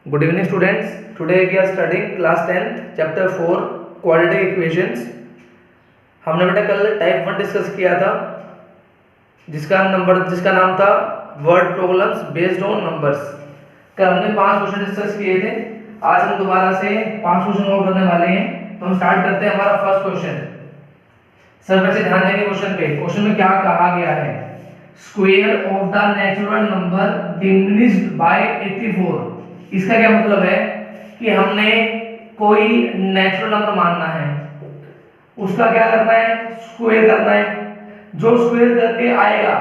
Good evening students. Today we are studying class 10th chapter 4 quadratic equations. हमने बेटा कल type 1 discuss किया था जिसका नाम था word problems based on numbers. कल हमने 5 क्वेश्चन डिस्कस किए थे। आज हम दोबारा से 5 क्वेश्चन और करने वाले हैं। तो हम स्टार्ट करते हैं हमारा फर्स्ट क्वेश्चन। सब वैसे ध्यान देंगे क्वेश्चन पे। क्वेश्चन में क्या कहा गया है? Square of the natural number diminished by 84। इसका क्या मतलब है कि हमने कोई नेचुरल नंबर मानना है, उसका क्या करना है? स्क्वायर करना है। जो स्क्वायर करके आएगा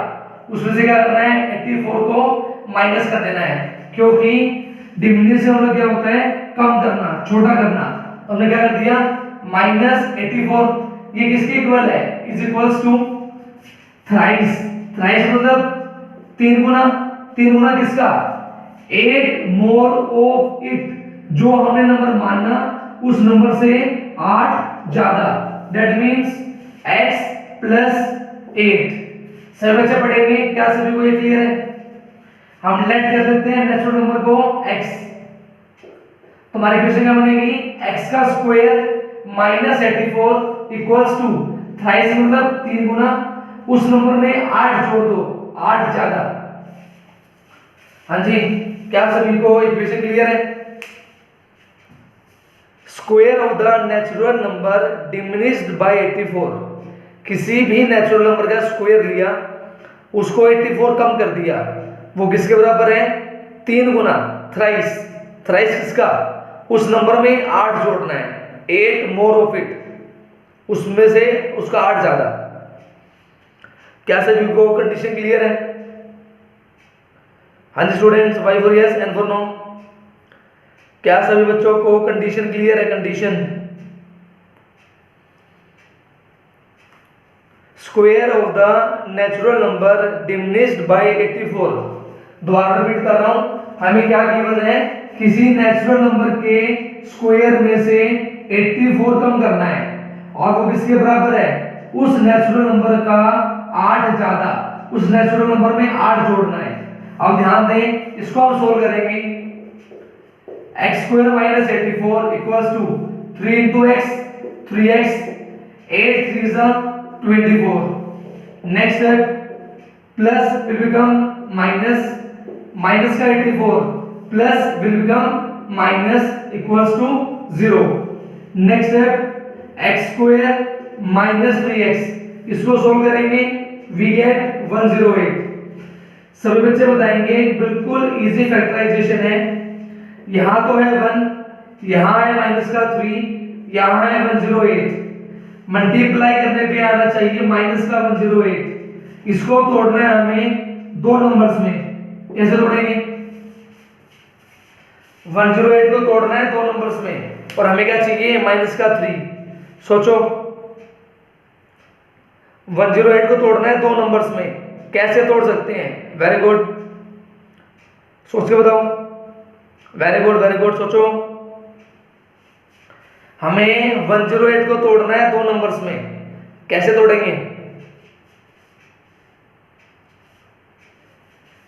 उसमें से क्या करना है? 84 को माइनस कर देना है, क्योंकि डिमिनिश से मतलब क्या होता है? कम करना, छोटा करना। तो हमने क्या कर दिया? -84। ये किसके इक्वल है? Is equals to thrice. Thrice मतलब 3 गुना। 3 गुना किसका? 8 मोर ऑफ इट। जो हमने नंबर माना उस नंबर से 8 ज्यादा। That means x plus 8। सभी बच्चे पढ़ेंगे क्या? सभी को ये क्लियर है? हम लेट कर देते हैं नेचुरल नंबर को x। तुम्हारी इक्वेशन क्या बनेगी? x का स्क्वायर -84 इक्वल्स टू थ्राइस मतलब 3 गुना उस नंबर में 8 जोड़ दो, 8 ज्यादा। हाँ जी, क्या सभी को इक्वेशन क्लियर है? Square of the natural number diminished by 84। किसी भी नेचुरल नंबर का स्क्वायर लिया, उसको 84 कम कर दिया, वो किसके बराबर है? 3 गुना थ्राइस। थ्राइस किसका? उस नंबर में 8 जोड़ना है, 8 मोर ऑफ इट, उसमें से उसका 8 ज्यादा। क्या सभी को कंडीशन क्लियर है? हाँ जी students, Y for yes, N for no. क्या सभी बच्चों को कंडीशन क्लियर है? Condition square of the natural number diminished by 84। दोबारा रिपीट कर रहा हूं। हमें क्या गिवन है? किसी नेचुरल नंबर के स्क्वायर में से 84 कम करना है, और वो किसके बराबर है? उस नेचुरल नंबर का 8 ज्यादा। उस नेचुरल नंबर में 8 जोड़ना है। अब ध्यान दें, इसको हम सोल्व करेंगे। x square minus 84 equals to 3 into x 3x 8 3 is 24। Next step plus will become minus, minus का 84 plus will become minus equals to 0। Next step x square minus 3x, इसको सोल्व करेंगे, वी गेट 108। सभी बच्चे बताएंगे बिल्कुल easy factorisation है। यहां तो है 1, यहां है माइनस का 3, यहां है 108। मल्टीप्लाई करने पे आना चाहिए माइनस का 108। इसको तोड़ना है हमें दो नंबर्स में। कैसे तोड़ेंगे? 108 को तोड़ना है दो नंबर्स में, और हमें क्या चाहिए? माइनस का 3। सोचो, 108 को तोड़ना है दो नंबर्स में, कैसे तोड़ सकते हैं? वेरी गुड, सोच के बताओ। वेरी गुड, वेरी गुड, सोचो। हमें 108 को तोड़ना है दो नंबर्स में, कैसे तोड़ेंगे?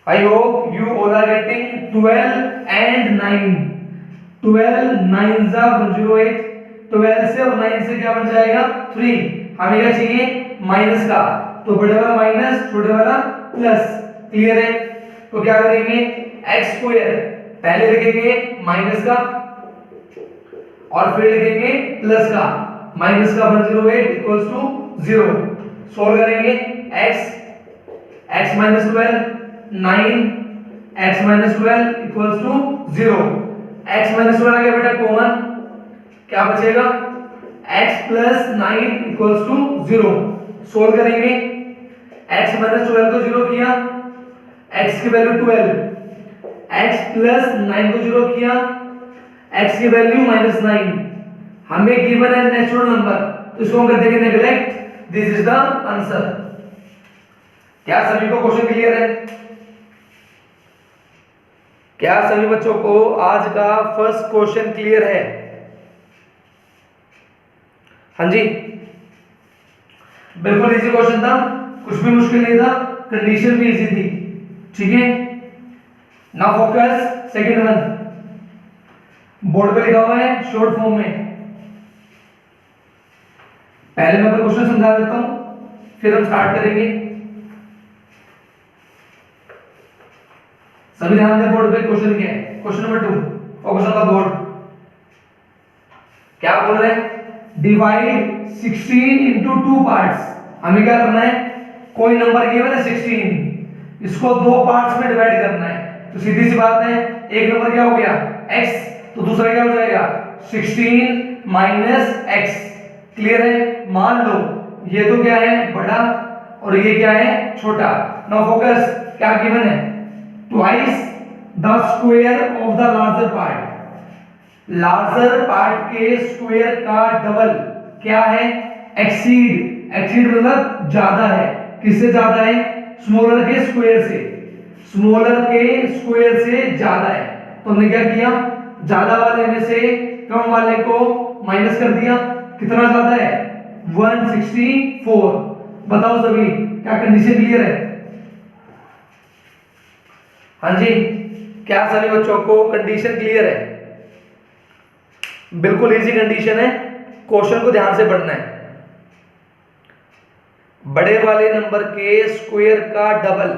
I hope you all are getting 12 and 9। 12 9 जा 108, 12 से और 9 से क्या बन जाएगा? 3। हमें क्या चाहिए? माइनस का, तो बड़े वाला माइनस, छोटे वाला प्लस। क्लियर है? तो क्या करेंगे? x स्क्वायर पहले लिखेंगे माइनस का, और फिर लिखेंगे प्लस का। माइनस का 108 इक्वल्स टू 0। सोल्व करेंगे x minus 12 9, x minus 12 equals to 0। x minus 12 आ गया बेटा कॉमन, क्या बचेगा? x plus 9 equals to 0। Solve करेंगे, x माइनस 12 को 0 किया, x की वैल्यू 12, x प्लस 9 को 0 किया, x की वैल्यू -9। हमें गिवन है नेचुरल नंबर, तो इसको हम कर देंगे neglect. This is the answer. क्या सभी को क्वेश्चन क्लियर है? क्या सभी बच्चों को आज का फर्स्ट क्वेश्चन क्लियर है? हाँ जी, बिल्कुल इजी क्वेश्चन था, कुछ भी मुश्किल नहीं था, कंडीशन भी इजी थी। ठीक है, now focus second one. Board पे लिखा हुआ है शॉर्ट फॉर्म में। पहले मैं क्वेश्चन समझा देता हूं, फिर हम स्टार्ट करेंगे। सभी ध्यान दें, बोर्ड पे क्वेश्चन क्या है। Question number 2, focus on the board. क्या बोल रहे हैं? Divide 16 into 2 parts. हमें क्या करना है? कोई नंबर गिवन है 16, इसको 2 पार्ट्स में डिवाइड करना है। तो सीधी सी बात है, एक नंबर क्या हो गया x, तो दूसरा क्या हो जाएगा 16 माइनस x। क्लियर है? मान लो ये तो क्या है बड़ा और ये क्या है छोटा। नाउ फोकस, क्या गिवन है? Twice the square of the larger part. Larger part के स्क्वायर का डबल क्या है? एक्सीड। एक्सीड मतलब ज्यादा है। किससे ज्यादा है? स्मॉलर के स्क्वायर से। स्मॉलर के स्क्वायर से ज्यादा है। तो हमने क्या किया? ज्यादा वाले में से कम वाले को माइनस कर दिया। कितना ज्यादा है? 164। बताओ सभी, क्या कंडीशन क्लियर है? हाँ जी, क्या सभी बच्चों को कंडीशन क्लियर है? बिल्कुल इजी कंडीशन है, क्वेश्चन को ध्यान से पढ़ना है। बड़े वाले नंबर के स्क्वायर का डबल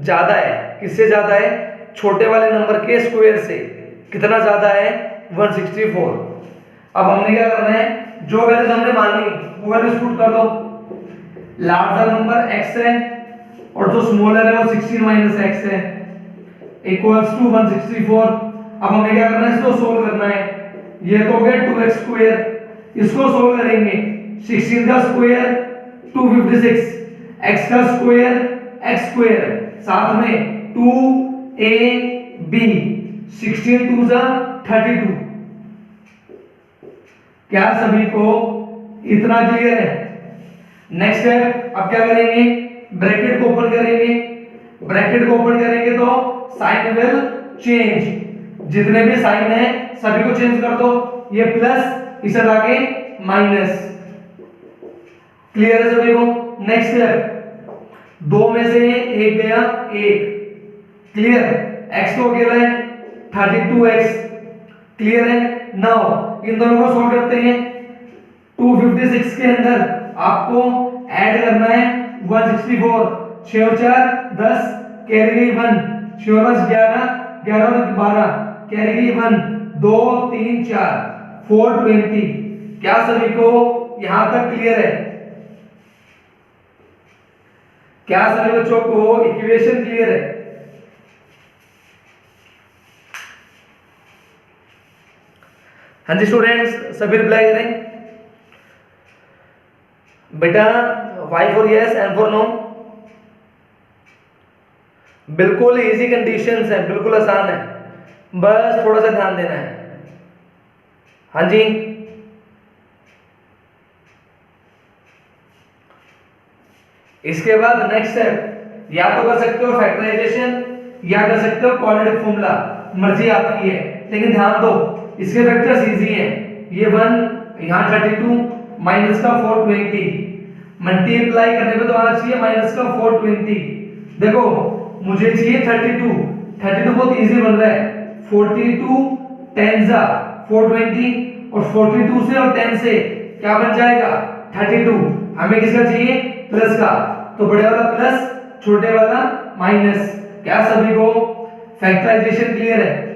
ज्यादा है। किससे ज्यादा है? छोटे वाले नंबर के स्क्वायर से। कितना ज्यादा है? 164। अब हमने क्या करना है? जो वैल्यूज हमने मानी वो वैल्यूज पुट कर दो। लार्जर नंबर x है और जो स्मॉलर है वो 16 माइनस x है, इक्वल्स टू 164। अब हमें क्या करना है? इसको सोल्व करना है। ये तो हो गया 2x स्क्वायर, इसको सोल्व करेंगे। 16 का स्क्वायर 256, x का स्क्वायर x स्क्वायर, साथ में 2ab, 16 2 जा 32। क्या सभी को इतना क्लियर है? नेक्स्ट है, अब क्या करेंगे? ब्रैकेट को ओपन करेंगे। ब्रैकेट को ओपन करेंगे तो साइन विल चेंज। जितने भी साइन है सभी को चेंज कर दो। ये प्लस, इसे आगे माइनस। क्लियर है सभी को? नेक्स्ट स्टेप, दो में से एक गया एक। क्लियर? x तो अकेला है 32x। क्लियर है? नाउ इन दोनों को सोल्व करते हैं। 256 के अंदर आपको ऐड करना है 164। 6 और 4 10, कैरी गई 1, 6 और 10 11, 11 और 12 कैरी गई 1, 2 3 4 420। क्या सभी को यहां तक क्लियर है? क्या सभी बच्चों को इक्वेशन क्लियर है? हाँ जी स्टूडेंट्स, सभी रिप्लाई करें। बेटा Y for yes, N for no. बिल्कुल इजी कंडीशंस है, बिल्कुल आसान है, बस थोड़ा सा ध्यान देना है। हाँ जी, इसके बाद नेक्स्ट स्टेप, या तो कर सकते हो फैक्टराइजेशन या कर सकते हो क्वाड्रेटिक फॉर्मूला, मर्जी आपकी है। लेकिन ध्यान दो, इसके फैक्टर्स इजी है। ये 1, यहाँ 32 माइनस का 420, मल्टीप्लाई करने पे तो आना चाहिए माइनस का 420। देखो मुझे चाहिए 32, 32 बहुत इजी बन रहा है। 42 10 जा 420 और 42 से और 10 से क्या बन जाएगा 32। हमें किसका चाहिए? प्लस का। तो बड़े वाला प्लस, छोटे वाला माइनस। क्या सभी को फैक्टराइजेशन क्लियर है?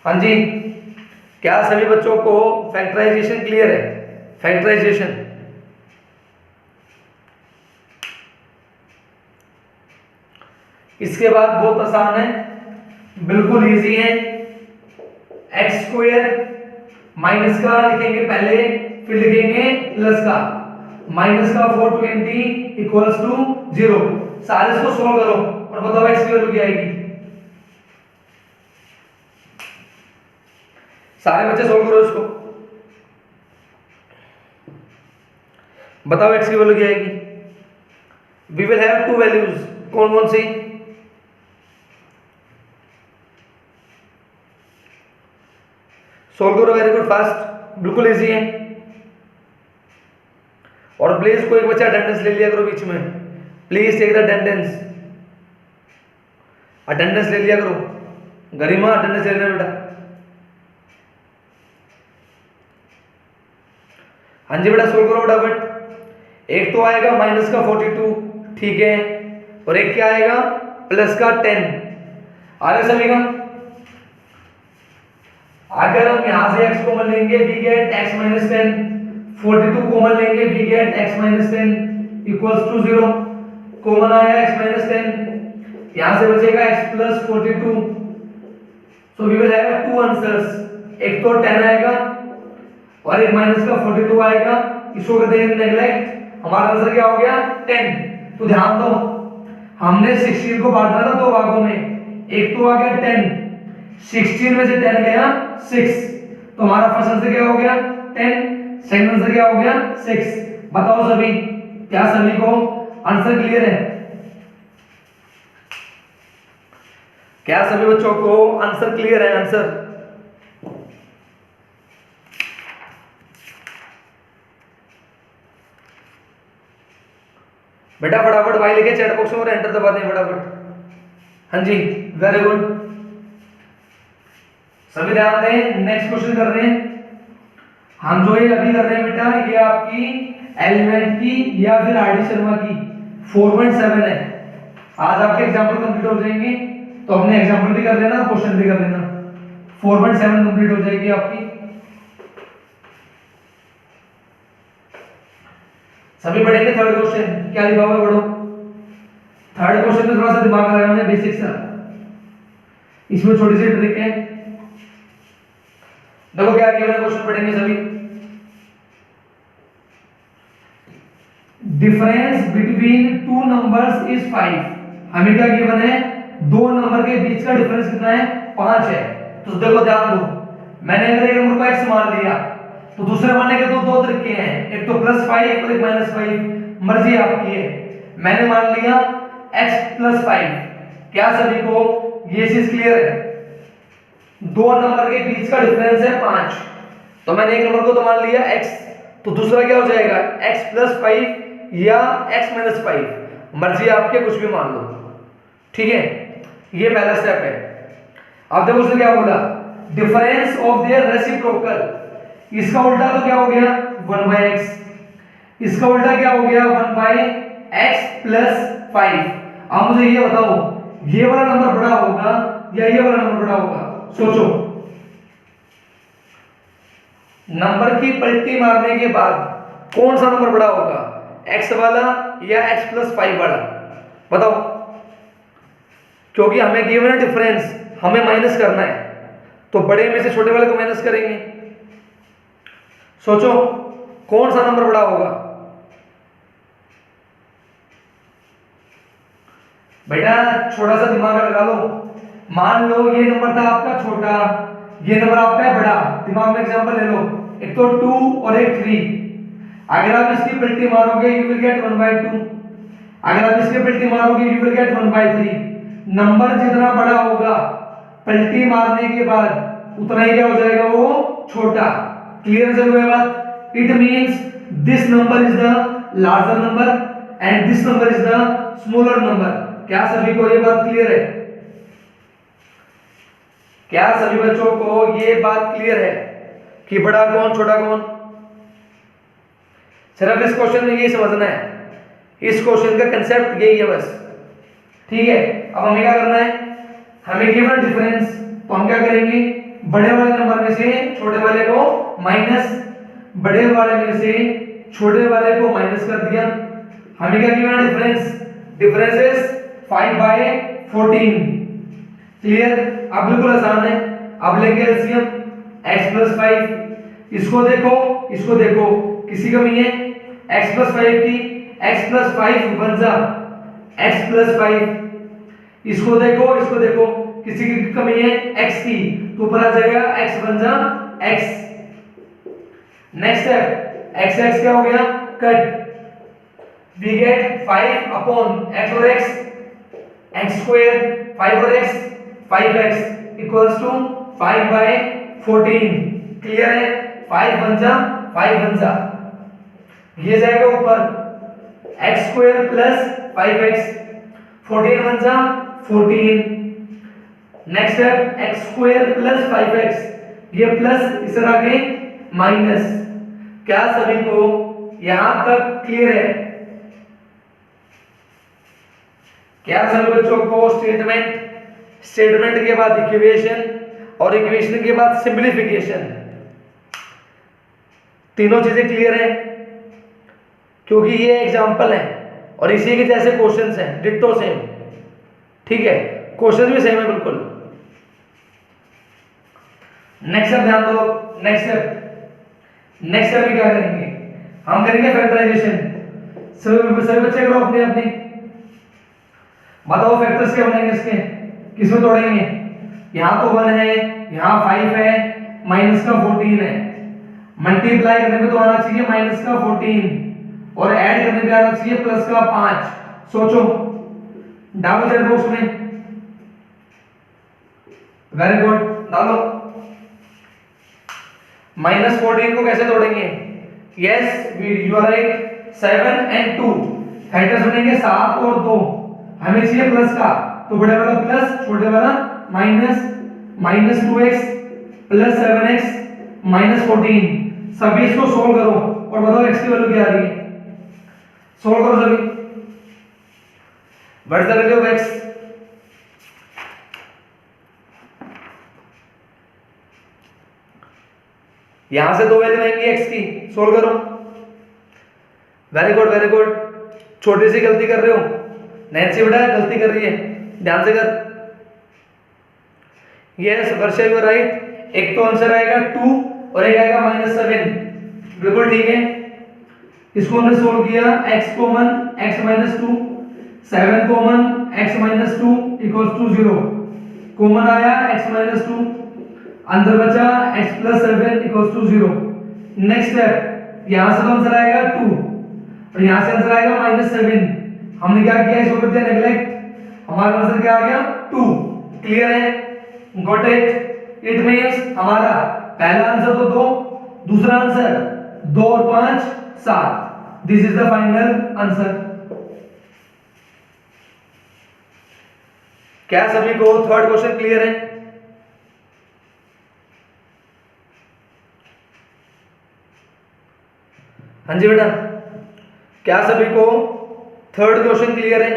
हाँ जी, क्या सभी बच्चों को फैक्टराइजेशन क्लियर है? फैक्टराइजेशन इसके बाद बहुत आसान है, बिल्कुल इजी है। एक्स स्क्वायर माइनस का लिखेंगे पहले, फिर लिखेंगे प्लस का। माइनस का 420 इक्वल्स टू 0। सारे इसको सोल्व करो और बताओ एक्स की वैल्यू क्या आएगी। सारे बच्चे सोल्व करो इसको, बताओ एक्स की वैल्यू क्या आएगी। We will have two values, कौन कौन सी? सोल्व करो, वेरी गुड, फास्ट, बिल्कुल इजी है। और प्लीज कोई बच्चा अटेंडेंस ले लिया करो बीच में, please take the attendance, attendance ले लिया करो। गरिमा अटेंडेंस ले लेना बेटा। हाँ जी बेटा सोल्व करो फटाफट। एक तो आएगा माइनस का 42, ठीक है, और एक क्या आएगा प्लस का 10। आगे सभी का अगर हम यहां से x कॉमन लेंगे we get x minus 10, 42 common लेंगे we get x minus 10 equals to 0। Common आया x माइनस 10, यहां से बचेगा x plus 42। So we will have two answers, एक तो 10 आएगा और एक माइनस का 42 आएगा। इसको करते हैं नेगलेक्ट, हमारा आंसर क्या हो गया 10। तो ध्यान दो हमने 16 को बांटा था दो भागों में, एक तो आ गया 10, 16 में से 10 गया 6, तो हमारा फर्स्ट आंसर क्या हो गया 10, सेकंड आंसर क्या हो गया 6। बताओ सभी, क्या सभी को आंसर क्लियर है? क्या सभी बच्चों को आंसर क्लियर है? आंसर बेटा फटाफट भाई लिखे चैट बॉक्स में और एंटर दबा दें फटाफट। हाँ जी वेरी गुड, सभी ध्यान दें। नेक्स्ट क्वेश्चन कर रहे हैं हम, जो ये अभी कर रहे हैं बेटा ये आपकी एलिमेंट की या फिर आरडी शर्मा की 4.7 है। आज आपके एग्जाम्पल कंप्लीट हो जाएंगे, तो अपने एग्जाम्पल भी कर लेना, क्वेश्चन भी कर लेना। 4.7 कंप्लीट हो जाएगी आपकी। सभी पढ़ेंगे थर्ड क्वेश्चन, क्या लिखा हुआ है पढ़ो। थर्ड क्वेश्चन में थोड़ा सा दिमाग लगाना है, बेसिक सा, इसमें छोटी सी ट्रिक है। देखो क्या गिवन है, क्वेश्चन पढ़ेंगे सभी। Difference between two numbers is 5। हमें क्या गिवन है, दो नंबर के बीच का डिफरेंस कितना है 5 है। तो देखो ध्यान दो, मैंने अगर एक नंबर को x मान लिया तो दूसरे मानने के तो दो तरीके हैं, एक तो +5 और एक -5, मर्जी आपकी है। मैंने मान लिया x + 5। क्या सभी को ये चीज क्लियर है? दो नंबर के बीच का डिफरेंस है 5, तो मैंने एक नंबर को तो मान लिया x, तो दूसरा क्या हो जाएगा x + 5 या x - 5, मर्जी आपके, कुछ भी मान लो, ठीक है। ये पहला स्टेप है। अब देखो उसने क्या बोला, डिफरेंस ऑफ देयर रेसिप्रोकल। इसका उल्टा तो क्या हो गया 1/x, इसका उल्टा क्या हो गया 1/x + 5। अब मुझे ये बताओ, ये वाला नंबर बड़ा होगा या ये वाला नंबर बड़ा होगा? सोचो, नंबर की पलटी मारने के बाद कौन सा नंबर बड़ा होगा, x वाला या x + 5 वाला? बताओ, क्योंकि हमें गिवन है डिफरेंस, हमें माइनस करना है, तो बड़े में से छोटे वाले को माइनस करेंगे। सोचो कौन सा नंबर बड़ा होगा? बेटा थोड़ा सा दिमाग लगा लो। मान लो ये नंबर था आपका छोटा, ये नंबर आपका है बड़ा। दिमाग में एग्जांपल ले लो, एक तो 2 और एक 3। अगर आप इसकी पलटी मारोगे यू विल गेट 1/2, अगर आप इसकी पलटी मारोगे यू विल गेट 1/3। नंबर जितना बड़ा होगा पलटी मारने के बाद उतना ही क्या हो जाएगा, वो छोटा। क्लियर है ये बात? It means this number is the larger number and this number is the smaller number. क्या सभी को ये बात क्लियर है? क्या सभी बच्चों को ये बात क्लियर है कि बड़ा कौन छोटा कौन? सिर्फ इस क्वेश्चन में यही समझना है, इस क्वेश्चन का कंसेप्ट यही है बस, ठीक है। अब हमें क्या करना है, हमें गिवन डिफरेंस, तो हम क्या करेंगे, बड़े वाले नंबर में से छोटे वाले को माइनस, बड़े वाले में से छोटे वाले को माइनस कर दिया। हमें क्या given difference, difference is 5/14। Clear? अब बिल्कुल आसान है। अब लेंगे एलसीएम, x + 5, इसको देखो इसको देखो, किसी कमी है x + 5 की, x + 5 बन जा x + 5, इसको देखो किसी की कमी है x की, तो ऊपर आ जाएगा x बन जा x। नेक्स्ट स्टेप, x क्या हो गया कट, वी गेट 5/x और x² 5 और x 5x = 5/14। क्लियर है? 5 बन जा 5 बन जा, ये जाएगा ऊपर x² + 5x, 14 बन जा 14, next step x square plus 5x, ये प्लस इस तरह के माइनस। क्या सभी को यहां तक क्लियर है? क्या सभी बच्चों को स्टेटमेंट के बाद इक्वेशन और इक्वेशन के बाद सिंपलीफिकेशन, तीनों चीजें क्लियर है? क्योंकि ये एग्जांपल है और इसी के जैसे क्वेश्चंस हैं, डिट्टो सेम। ठीक है, क्वेश्चन भी सेम है बिल्कुल। नेक्स्ट स्टेप ध्यान दो। नेक्स्ट स्टेप में क्या करेंगे? हम करेंगे फैक्टराइजेशन। सभी बच्चे करो अपने अपने, बताओ फैक्टर्स क्या बनेंगे इसके, किसमें तोड़ेंगे? यहाँ तो 1 है, यहाँ 5 है, माइनस का 14 है। मल्टीप्लाई करने पे तो आना चाहिए माइनस का 14 और ऐड करने पे आना चाहिए प्लस का 5। सोचो, डालो चैट बॉक्स में। वेरी गुड, डालो। -14 को कैसे तोड़ेंगे? Yes you are right, 7 and 2 factors बनेंगे 7 और 2। हमें चाहिए प्लस का, तो बड़े वाला प्लस, छोटे वाला माइनस। -2x plus 7x -14। सभी इसको सोल्व करो और बताओ x की वैल्यू क्या आ रही है। सोल्व करो सभी। What is the value of x? यहां से 2 वैल्यू आएंगी x की, सोल्व करो। Very good very good. छोटी सी गलती कर रहे हो नैन्सी, बेटा गलती कर रही है, ध्यान से कर। Yes Varsha you are right. एक तो आंसर आएगा 2 और एक आएगा -7, बिल्कुल ठीक है। इसको हमने सोल्व किया, x common x -2, 7 common x -2 = 0, common आया x -2, अंदर बचा x + 7 = 0। नेक्स्ट स्टेप, यहां से तो आंसर आएगा 2 और यहां से आंसर आएगा -7। हमने क्या किया, इसको कर दिया नेगलेक्ट, हमारा आंसर क्या आ गया 2। क्लियर है? Got it? इट मींस हमारा पहला आंसर तो 2, दूसरा आंसर 2 और 5 7। This is the final answer. क्या सभी को थर्ड क्वेश्चन क्लियर है? हाँ जी बेटा, क्या सभी को थर्ड क्वेश्चन क्लियर है?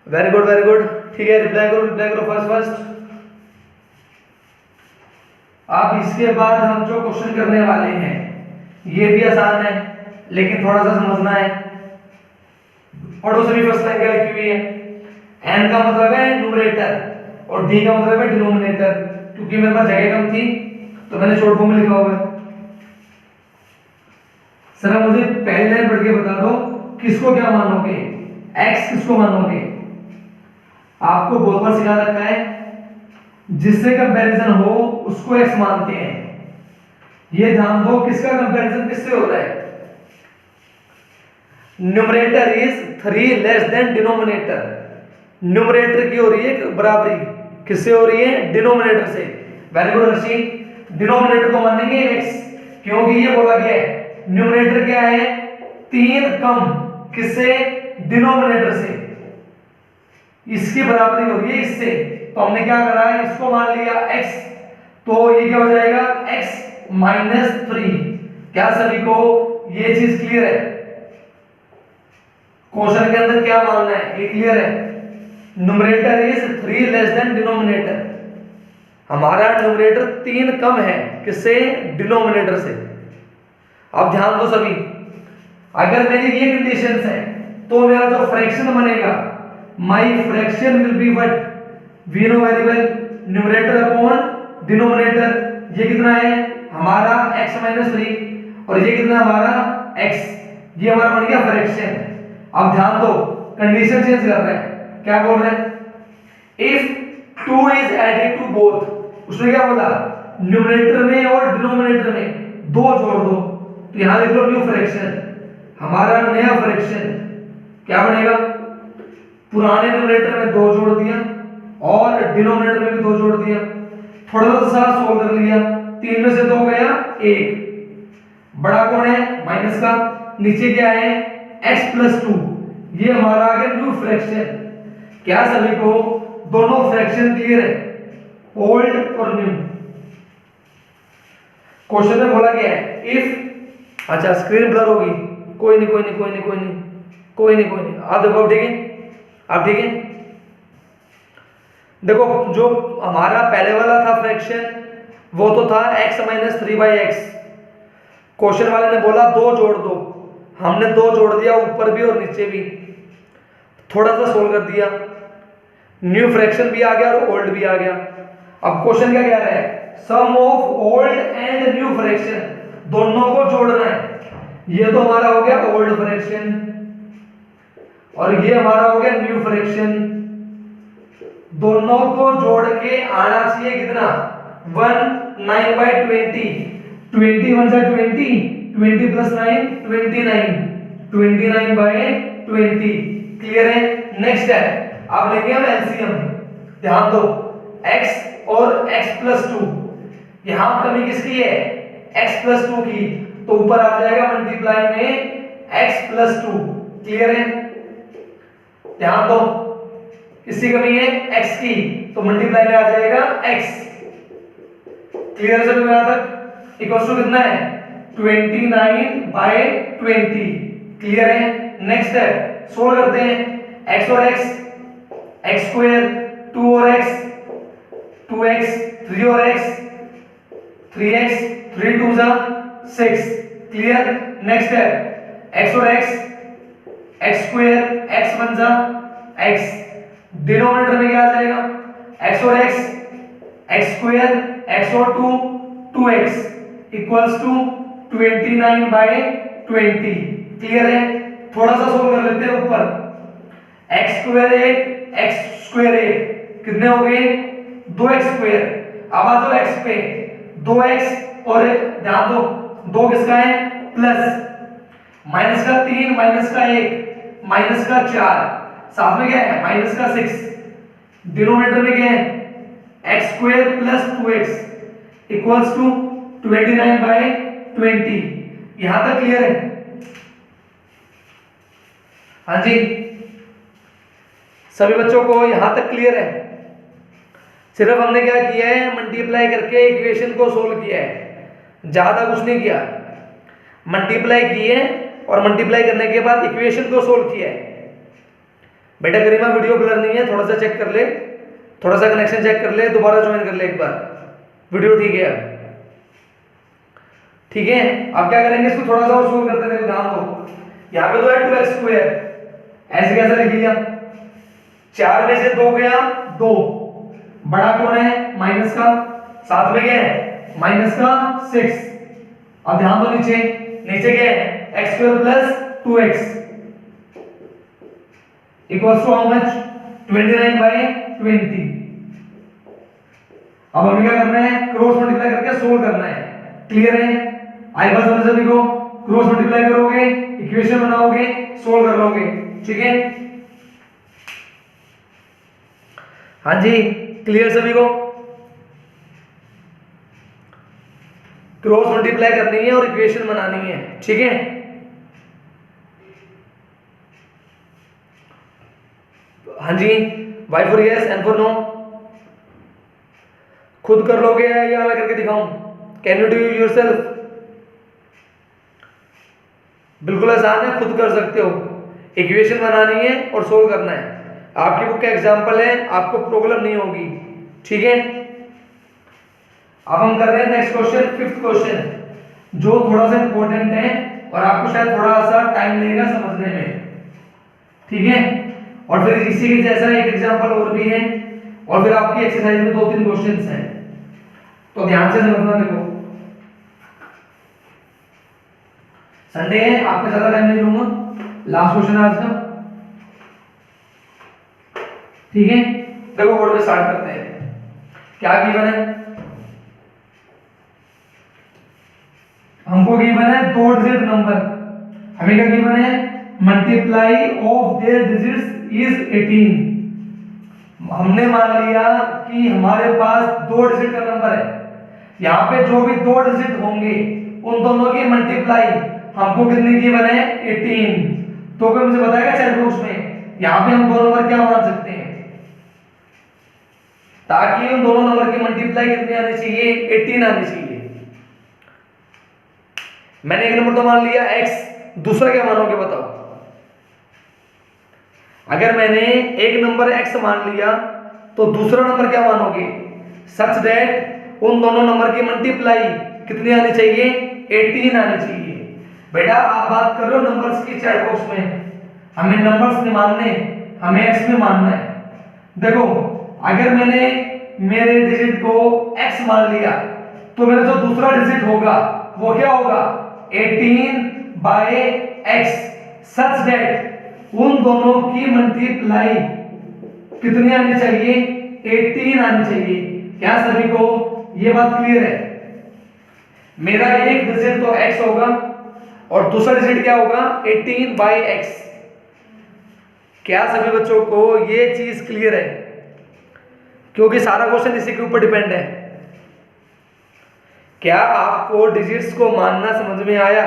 Very good very good. ठीक है, रिप्लाई करो फर्स्ट। अब इसके बाद हम जो क्वेश्चन करने वाले हैं ये भी आसान है, लेकिन थोड़ा सा समझना है। पढ़ो सभी, फर्स्ट लाइन क्या लिखी हुई है? n का मतलब है न्यूमरेटर और d का मतलब है डिनोमिनेटर। क्योंकि मेरे पास जगह कम थी तो मैंने शॉर्ट फॉर्म में लिखा हुआ है। सर मुझे पहली लाइन पढ़ के बता दो, किसको क्या मानोगे, x किसको मानोगे? आपको बहुत बार सिखा रखा है, जिससे कंपैरिजन हो उसको x मानते हैं। ये ध्यान दो, किसका कंपैरिजन किससे हो रहा है? Numerator is 3 less than denominator. Numerator की हो रही है बराबरी, किससे हो रही है? डिनोमिनेटर से। वेरी गुड ऋषि। डिनोमिनेटर को मानेंगे x, क्योंकि ये बोला गया है न्यूमरेटर क्या है? 3 कम, किससे? डिनोमिनेटर से। इसकी बराबरी हो रही है इससे, तो हमने क्या करा है, इसको मान लिया x, तो ये क्या हो जाएगा? x -3। क्या सभी को ये चीज क्लियर है? क्वेश्चन के अंदर क्या मानना है ये क्लियर है? Numerator is 3 less than denominator. हमारा न्यूमरेटर 3 कम है, किससे? डिनोमिनेटर से। अब ध्यान दो सभी, अगर मेरी ये कंडीशंस है तो मेरा जो फ्रैक्शन बनेगा, my fraction will be what? We know very well, numerator upon denominator. ये कितना है हमारा? x -3 और ये कितना हमारा? x। ये हमारा बन गया फ्रैक्शन। अब ध्यान दो, कंडीशन चेंज कर रहे हैं। क्या बोल रहे हैं? If 2 is added to both, उसने क्या बोला? न्यूमरेटर में और डिनोमिनेटर में 2 जोड़ दो, तो यहां लिख लो न्यू फ्रैक्शन। हमारा नया फ्रैक्शन क्या बनेगा? पुराने न्यूमरेटर में 2 जोड़ दिया और डिनोमिनेटर में भी 2 जोड़ दिया। थोड़ा सा सोल्व कर लिया, 3 में से 2 गया 1। बड़ा कौन है? माइनस का। नीचे क्या है? x + 2। ये हमारा आ गया न्यू फ्रैक्शन। क्या सभी को दोनों फ्रैक्शन क्लियर है, ओल्ड और न्यू? क्वेश्चन में बोला गया है इफ, अच्छा स्क्रीन ब्लर होगी, कोई नहीं कोई नहीं कोई नहीं कोई नहीं कोई नहीं कोई नहीं, आप देखो ठीक है, आप ठीक है। देखो जो हमारा पहले वाला था फ्रैक्शन वो तो था x माइनस 3/x। क्वेश्चन वाले ने बोला दो जोड़ दो, हमने दो जोड़ दिया ऊपर भी और नीचे भी, थोड़ा सा सोल्व कर दिया, न्यू फ्रैक्शन भी आ गया और ओल्ड भी आ गया। अब क्वेश्चन क्या कह रहा है, sum of old and new fraction, दोनों को जोड़ना है। ये तो हमारा हो गया ओल्ड फ्रैक्शन और ये हमारा हो गया न्यू फ्रैक्शन, दोनों को जोड़ के आना चाहिए कितना, 1 9/20, 20 1 जा 20, 20 + 9 29, 29/20। क्लियर है? नेक्स्ट है, अब लेंगे हम एलसीएम। ध्यान दो, x और x + 2, यहां कमी किसकी है, x + 2 की, तो ऊपर आ जाएगा मल्टीप्लाई में x + 2। क्लियर है? ध्यान दो, किसकी कमी है, x की, तो मल्टीप्लाई में आ जाएगा x। क्लियर है सभी को? यहां तक इक्वल टू कितना है, 29/20। क्लियर है? नेक्स्ट है, सोल्व करते हैं, x और x, x², 2 और x, 2x, 3 और x, 3x, 3 2 जा 6। क्लियर? नेक्स्ट है, x और x, x², x 1 जा x, डिनोमिनेटर में क्या आ जाएगा, x और x, x² x और 2 2x इक्वल्स टू 29/20। क्लियर है? थोड़ा सा सोल्व कर लेते हैं ऊपर, x² 1 x² 1 कितने हो गए, 2x²। अब आ जाओ x पे, 2x और ध्यान दो 2 किसका है, प्लस, माइनस का 3, माइनस का 1, माइनस का 4, साथ में क्या है, माइनस का 6, डिनोमिनेटर में क्या है, x² + 2x इक्वल्स टू 29/20। यहां तक क्लियर है? हाँ जी, सभी बच्चों को यहां तक क्लियर है? सिर्फ हमने क्या किया है, मल्टीप्लाई करके इक्वेशन को सोल्व किया है, ज्यादा कुछ नहीं किया। मल्टीप्लाई किए और मल्टीप्लाई करने के बाद इक्वेशन को सोल्व किया है। बेटा गरिमा वीडियो ब्लर नहीं है, थोड़ा सा चेक कर ले, थोड़ा सा कनेक्शन चेक कर ले, दोबारा ज्वाइन कर ले एक बार, वीडियो ठीक है अब? ठीक है, अब क्या करेंगे, इसको थोड़ा सा और सोल्व करते हैं। ध्यान दो, यहाँ पे तो है 2x², ऐसे कैसे लिख लिया, 4 में से 2 गया 2, बड़ा कौन है, माइनस का, साथ में क्या है, माइनस का 6। अब ध्यान दो नीचे, नीचे क्या है, x² + 2x equals to how much, 29/20। अब हमें क्या करना है, क्रॉस मल्टीप्लाई करके सोल्व करना है। क्लियर है? आई बस समझ सभी को, क्रॉस मल्टीप्लाई करोगे, इक्वेशन बनाओगे, सोल्व कर लोगे। ठीक है? हाँ जी, क्लियर सभी को? क्रॉस मल्टीप्लाई करनी है और इक्वेशन बनानी है। ठीक है? हाँ जी, Y for yes, N for no। खुद कर लोगे या मैं करके दिखाऊं? Can you do yourself? बिल्कुल आसान है, खुद कर सकते हो। इक्वेशन बनानी है और सोल्व करना है। आपकी बुक का एग्जांपल है, आपको प्रॉब्लम नहीं होगी। ठीक है? अब हम कर रहे हैं नेक्स्ट क्वेश्चन, 5th क्वेश्चन, जो थोड़ा सा इंपॉर्टेंट है और आपको शायद थोड़ा सा टाइम लगेगा समझने में। ठीक है? और फिर इसी के जैसा एक एग्जांपल और भी है, और फिर आपकी एक्सरसाइज में 2-3 क्वेश्चंस हैं, तो ध्यान से समझना। देखो संडे है, आपका ज्यादा टाइम नहीं लूंगा, लास्ट क्वेश्चन है आज का। ठीक है? देखो बोर्ड पे स्टार्ट करते हैं। क्या गिवन है, हमको गिवन है 2 डिजिट नंबर। हमें क्या गिवन है, multiply of their digits is 18। हमने मान लिया कि हमारे पास 2 डिजिट का नंबर है, यहाँ पे जो भी 2 डिजिट होंगे उन दोनों की मल्टीप्लाई हमको कितनी गिवन है, 18। तो कोई मुझे बताएगा चैट बॉक्स में, यहाँ पे हम 2 नंबर क्या मान सकते हैं, ताकि उन दोनों नंबर की मल्टीप्लाई कितनी आनी चाहिए, 18 आनी चाहिए। मैंने एक नंबर तो मान लिया x, दूसरा क्या मानोगे बताओ? अगर मैंने एक नंबर x मान लिया तो दूसरा नंबर क्या मानोगे? सच दैट उन दोनों नंबर की मल्टीप्लाई कितनी आनी चाहिए, 18 आनी चाहिए। बेटा आप बात कर रहे हो नंबर्स की चैट बॉक्स में, हमें नंबर्स नहीं मानने, हमें x में मानना है। देखो अगर मैंने मेरे डिजिट को x मान लिया तो मेरा जो दूसरा डिजिट होगा वो क्या होगा, 18/x, सच दैट उन दोनों की मल्टीप्लाई कितनी आनी चाहिए, 18 आनी चाहिए। क्या सभी को ये बात क्लियर है? मेरा एक डिजिट तो x होगा और दूसरा डिजिट क्या होगा, 18/x। क्या सभी बच्चों को ये चीज क्लियर है? क्योंकि सारा क्वेश्चन इसी के ऊपर डिपेंड है। क्या आपको डिजिट्स को मानना समझ में आया?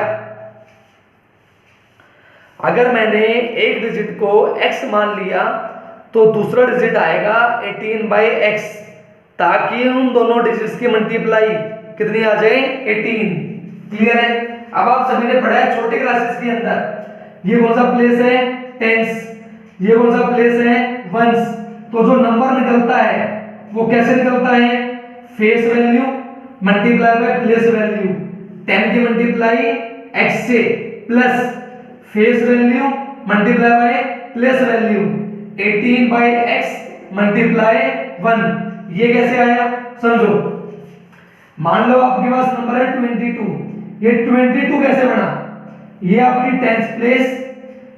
अगर मैंने एक डिजिट को x मान लिया तो दूसरा डिजिट आएगा 18/x, ताकि उन दोनों डिजिट्स की मल्टीप्लाई कितनी आ जाए, 18। क्लियर है? अब आप सभी ने पढ़ा है छोटी क्लासेस के अंदर, ये कौन सा प्लेस है, टेंस, ये कौन सा प्लेस है, वंस। तो जो नंबर निकलता है वो कैसे निकलता है, face value multiply by place value. 10 की मल्टीप्लाई x से plus face value multiply by place value, 18/x multiply 1। ये कैसे आया समझो। मान लो आपके पास नंबर है 22, ये 22 कैसे बना, ये आपकी टेंस प्लेस,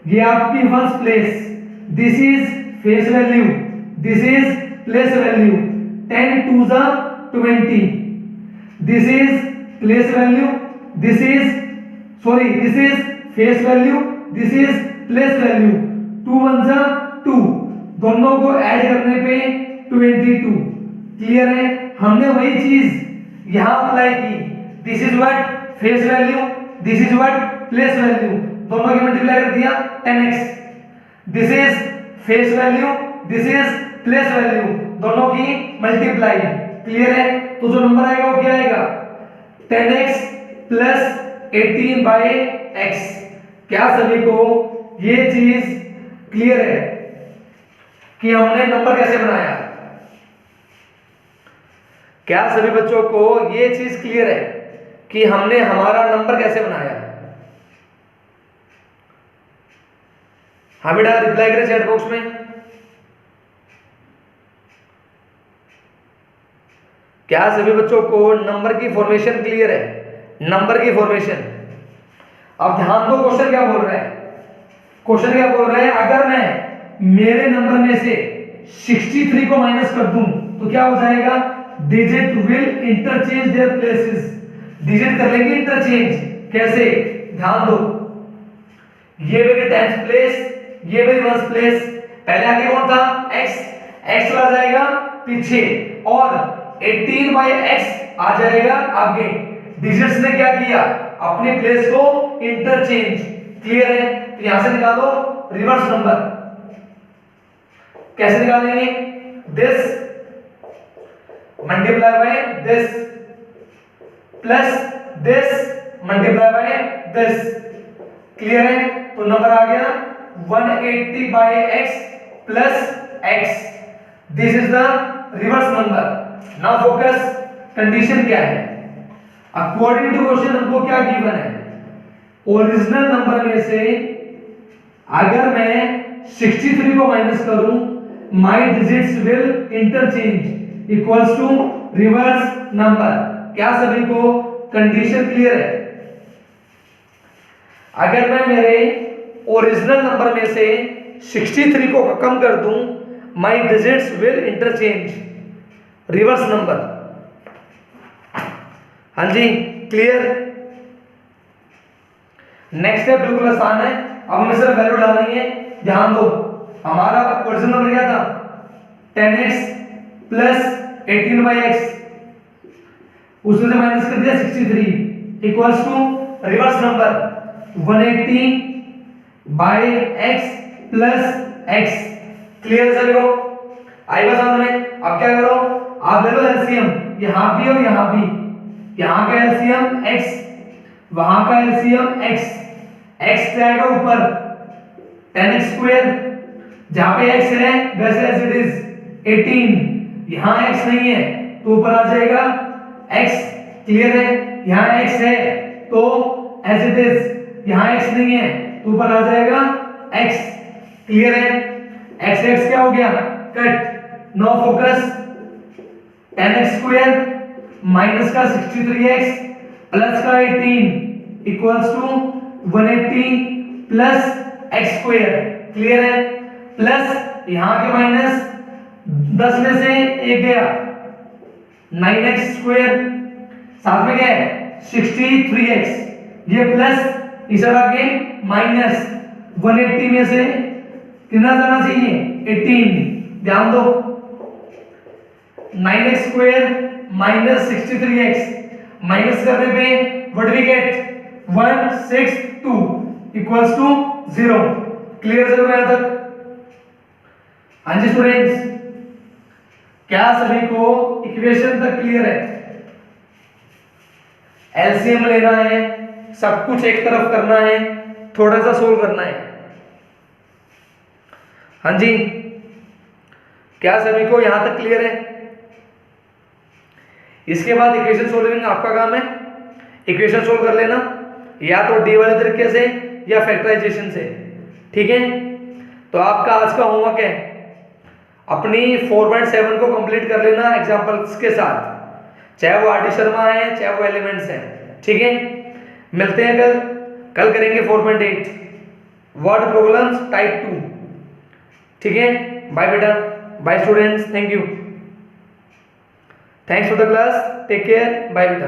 ये आपकी ones place, this is face value, this is place value, 10 2 जा 20, this is place value, this is face value, this is place value, 2 1 जा 2, दोनों को ऐड करने पे 22। क्लियर है? हमने वही चीज यहां अप्लाई की, this is what face value, this is what place value, दोनों की मल्टीप्लाई कर दिया 10x, this is face value, this is place value, दोनों की मल्टीप्लाई। क्लियर है? तो जो नंबर आएगा वो क्या आएगा, 10x प्लस 18/x। क्या सभी को ये चीज क्लियर है कि हमने नंबर कैसे बनाया? क्या सभी बच्चों को ये चीज क्लियर है कि हमने हमारा नंबर कैसे बनाया? हाँ बेटा रिप्लाई करें चैट बॉक्स में। क्या सभी बच्चों को नंबर की फॉर्मेशन क्लियर है? नंबर की फॉर्मेशन। अब ध्यान दो क्वेश्चन क्या बोल रहा है। क्वेश्चन क्या बोल रहा है, अगर मैं मेरे नंबर में से 63 को माइनस कर दूं तो क्या हो जाएगा, digit will interchange their places. Digit कर लेंगे इंटरचेंज, कैसे? ध्यान दो, ये मेरी टेंथ प्लेस, ये मेरी वंस प्लेस, पहले आगे कौन था, x, x चला जाएगा पीछे और 18/x आ जाएगा आगे। डिजिट्स ने क्या किया, अपनी प्लेस को इंटरचेंज। क्लियर है? तो यहां से निकालो रिवर्स नंबर। कैसे निकालेंगे, this multiply by this plus this multiply by this. Clear है? तो नंबर आ गया 180/x plus x। This is the reverse number. Now focus, condition क्या है? अकॉर्डिंग टू क्वेश्चन हमको क्या गिवन है, ओरिजिनल नंबर में से अगर मैं 63 को माइनस करूं, my digits will interchange equals to reverse number. क्या सभी को कंडीशन क्लियर है? अगर मैं मेरे ओरिजिनल नंबर में से 63 को कम कर दूं, my digits will interchange reverse number. हाँ जी क्लियर? नेक्स्ट है बिल्कुल आसान है, अब हमें सिर्फ वैल्यू डालनी है। ध्यान दो, हमारा ओरिजिनल नंबर क्या था, 10x प्लस 18/x, उसमें से माइनस कर दिया 63 equals to reverse number 180/x plus x। Clear सभी को? आई बात समझ में? अब क्या करो, आप ले लो एलसीएम, यहाँ भी और यहाँ भी, यहाँ का एलसीएम x, वहां का एलसीएम x, x जाएगा ऊपर 10x स्क्वायर, जहां पे x है वैसे एज इट इज 18, यहाँ x नहीं है तो ऊपर आ जाएगा x, क्लियर है, यहाँ x है तो एज इट इज, यहाँ x नहीं है तो ऊपर आ जाएगा x, क्लियर है, x x क्या हो गया cut, no focus, 10x square minus का 63x प्लस का 18 equals to 180 plus x square, clear है, प्लस यहाँ के माइनस 10 में से एक गया 9x स्क्वायर, साथ में क्या है 63x, ये प्लस इधर आके माइनस 180 में से कितना जाना चाहिए 18, ध्यान दो 9x square minus 63x, minus करने पे what we get 162 equals to 0, clear चल रहा है तक? हाँ जी स्टूडेंट्स, क्या सभी को इक्वेशन तक क्लियर है? एलसीएम लेना है, सब कुछ एक तरफ करना है, थोड़ा सा सोल्व करना है। हाँ जी, क्या सभी को यहां तक क्लियर है? इसके बाद इक्वेशन सोल्विंग आपका काम है, इक्वेशन सोल्व कर लेना या तो डी वाले तरीके से या फैक्टराइजेशन से, ठीक है? तो आपका आज का होमवर्क है अपनी 4.7 को कंप्लीट कर लेना एग्जांपल्स के साथ, चाहे वो आर डी शर्मा है चाहे वो एलिमेंट्स है, ठीक है? मिलते हैं कल करेंगे 4.8 वर्ड प्रॉब्लम्स टाइप 2, ठीक है? बाय बेटा, bye students, thank you, thanks for the class, take care, bye बेटा।